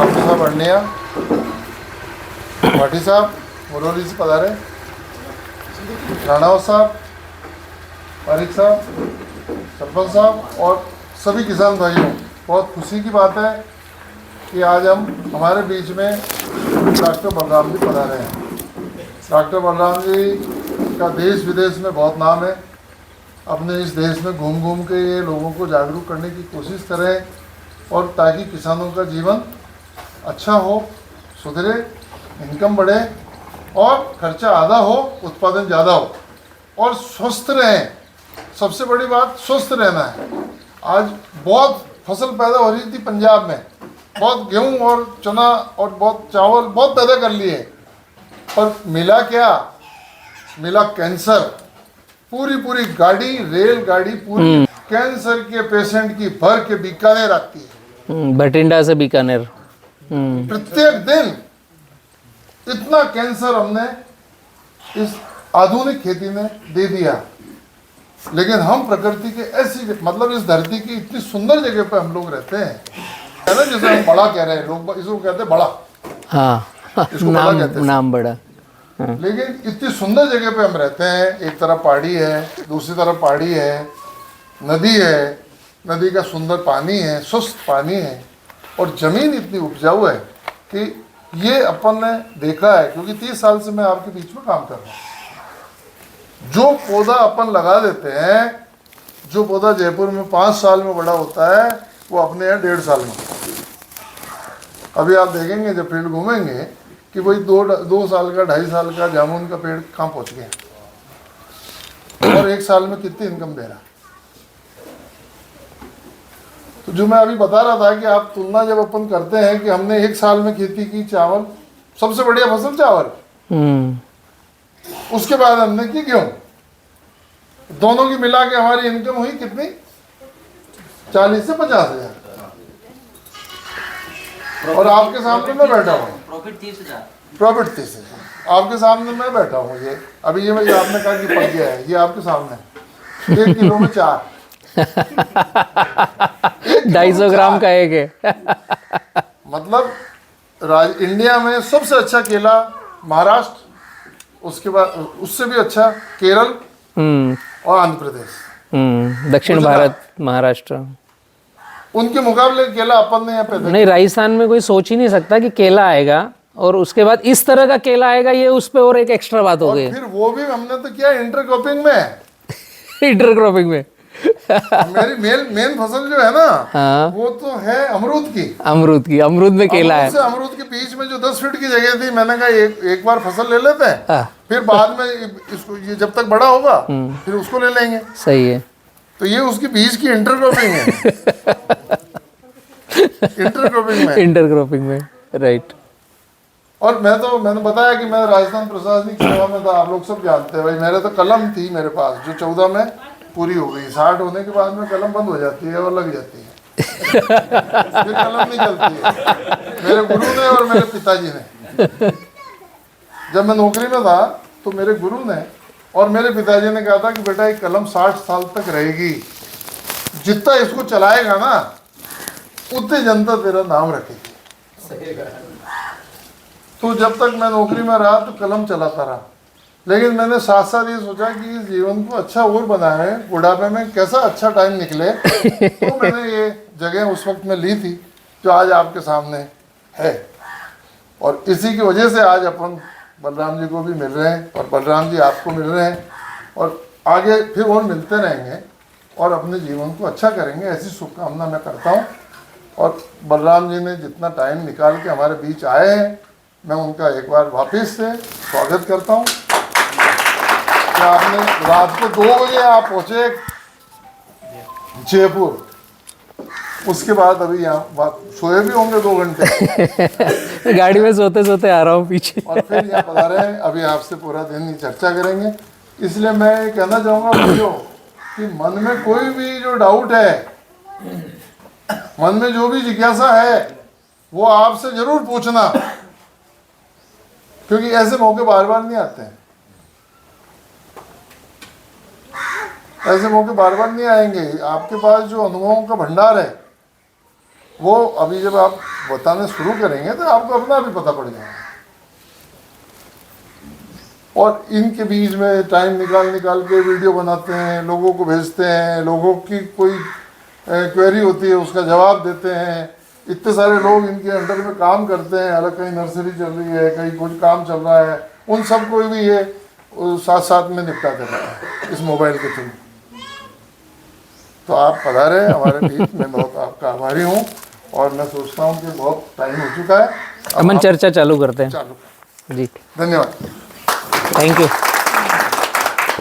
साहब अर्णिया, भाटी साहब मुरौली से पधारे, राणावत साहब, पारिक साहब, सरपंच साहब और सभी किसान भाइयों, बहुत खुशी की बात है कि आज हम हमारे बीच में डॉक्टर बलराम जी पधारे हैं। डॉक्टर बलराम जी का देश विदेश में बहुत नाम है। अपने इस देश में घूम घूम के ये लोगों को जागरूक करने की कोशिश करें और ताकि किसानों का जीवन अच्छा हो, सुधरे, इनकम बढ़े और खर्चा आधा हो, उत्पादन ज़्यादा हो और स्वस्थ रहें। सबसे बड़ी बात स्वस्थ रहना है। आज बहुत फसल पैदा हो रही थी पंजाब में, बहुत गेहूं और चना और बहुत चावल बहुत पैदा कर लिए, पर मिला क्या? मिला कैंसर। पूरी गाड़ी, रेल गाड़ी पूरी कैंसर के पेशेंट की भर के बीकानेर आती है। बठिंडा से बीकानेर प्रत्येक दिन इतना कैंसर हमने इस आधुनिक खेती में दे दिया। लेकिन हम प्रकृति के ऐसी, मतलब इस धरती की इतनी सुंदर जगह पर हम लोग रहते हैं, है ना, जिसे हम बड़ा कह रहे हैं, लोग इसको कहते हैं बड़ा। हाँ, इसको बड़ा कहते हैं, नाम बड़ा। लेकिन इतनी सुंदर जगह पे हम रहते हैं। एक तरफ पहाड़ी है, दूसरी तरफ पहाड़ी है, नदी है, नदी का सुंदर पानी है, स्वस्थ पानी है और ज़मीन इतनी उपजाऊ है कि ये अपन ने देखा है, क्योंकि 30 साल से मैं आपके बीच में काम कर रहा हूँ। जो पौधा अपन लगा देते हैं, जो पौधा जयपुर में 5 साल में बड़ा होता है, वो अपने यहाँ 1.5 साल में। अभी आप देखेंगे जब फील्ड घूमेंगे कि वही 2 साल का, 2.5 साल का जामुन का पेड़ कहाँ पहुँच गया और 1 साल में कितनी इनकम दे रहा। तो जो मैं अभी बता रहा था कि आप तुलना जब अपन करते हैं कि हमने 1 साल में खेती की चावल, सबसे बढ़िया फसल चावल, उसके बाद हमने की गेहूं, दोनों की मिला के हमारी इनकम हुई कितनी? 40 से 50 हजार। और आपके सामने मैं बैठा हूँ, प्रॉफिट 30 हजार आपके सामने मैं बैठा हूँ। ये अभी ये आपने कहा कि पक गया है, ये आपके सामने 1 किलो में 4, 250 ग्राम का एक है। मतलब इंडिया में सबसे अच्छा केला महाराष्ट्र, उसके बाद उससे भी अच्छा केरल और आंध्र प्रदेश, दक्षिण भारत, महाराष्ट्र। उनके मुकाबले केला अपन ने यहाँ पैदा नहीं, राजस्थान में कोई सोच ही नहीं सकता कि केला आएगा और उसके बाद इस तरह का केला आएगा, ये उस पे और एक एक्स्ट्रा बात हो गई। फिर वो भी हमने तो किया इंटरक्रॉपिंग में। इंटरक्रॉपिंग में मेरी मेन फसल जो है ना, हाँ, वो तो है अमरूद की। अमरूद में केला है। अमरूद के बीच में जो 10 फीट की जगह थी, मैंने कहा एक बार फसल ले लेते हैं, हाँ, फिर बाद में इसको, ये जब तक बड़ा होगा फिर उसको ले लेंगे। सही है। तो ये उसकी बीज की इंटरक्रॉपिंग है। इंटरक्रॉपिंग में राइट। और मैंने बताया कि मैं राजस्थान प्रशासनिक सेवा में था, आप लोग सब जानते हैं भाई। मेरे तो कलम थी मेरे पास, जो 14 में पूरी हो गई। 60 होने के बाद में कलम बंद हो जाती है और लग जाती है, फिर कलम नहीं चलती है। मेरे गुरु ने और मेरे पिताजी ने, जब मैं नौकरी में था तो मेरे गुरु ने और मेरे पिताजी ने कहा था कि बेटा ये कलम 60 साल तक रहेगी, जितना इसको चलाएगा ना उतनी जनता तेरा नाम रखेगी। तो जब तक मैं नौकरी में रहा तो कलम चलाता रहा, लेकिन मैंने साथ साथ ये सोचा कि इस जीवन को अच्छा और बनाए, बुढ़ापे में कैसा अच्छा टाइम निकले। तो मैंने ये जगह उस वक्त में ली थी जो आज आपके सामने है। और इसी की वजह से आज अपन बलराम जी को भी मिल रहे हैं और बलराम जी आपको मिल रहे हैं और आगे फिर और मिलते रहेंगे और अपने जीवन को अच्छा करेंगे, ऐसी शुभकामना मैं करता हूँ। और बलराम जी ने जितना टाइम निकाल के हमारे बीच आए हैं, मैं उनका एक बार वापस से स्वागत करता हूँ कि आपने रात को 2 बजे आप पहुँचे जयपुर, उसके बाद अभी यहाँ सोए भी होंगे 2 घंटे। गाड़ी में सोते सोते आ रहा हूँ पीछे। और फिर यहाँ पधारे हैं, अभी आपसे पूरा दिन ही चर्चा करेंगे। इसलिए मैं ये कहना चाहूँगा बच्चों कि मन में कोई भी जो डाउट है, मन में जो भी जिज्ञासा है, वो आपसे जरूर पूछना, क्योंकि ऐसे मौके बार बार नहीं आते हैं। ऐसे मौके बार बार नहीं आएंगे। आपके पास जो अनुभवों का भंडार है वो अभी जब आप बताने शुरू करेंगे तो आपको अपना भी पता पड़ जाएगा। और इनके बीच में टाइम निकाल के वीडियो बनाते हैं, लोगों को भेजते हैं, लोगों की कोई क्वेरी होती है उसका जवाब देते हैं। इतने सारे लोग इनके अंडर में काम करते हैं, अलग कहीं नर्सरी चल रही है, कहीं कुछ काम चल रहा है, उन सबको भी ये साथ साथ में निपटाते रहता है इस मोबाइल के थ्रू। तो आप पधारे हमारे बीच, मैं बहुत आपका आभारी हूँ। और मैं सोचता हूँ कि बहुत टाइम हो चुका है, अपन चर्चा चालू करते हैं। चालू। जी, धन्यवाद। Thank you.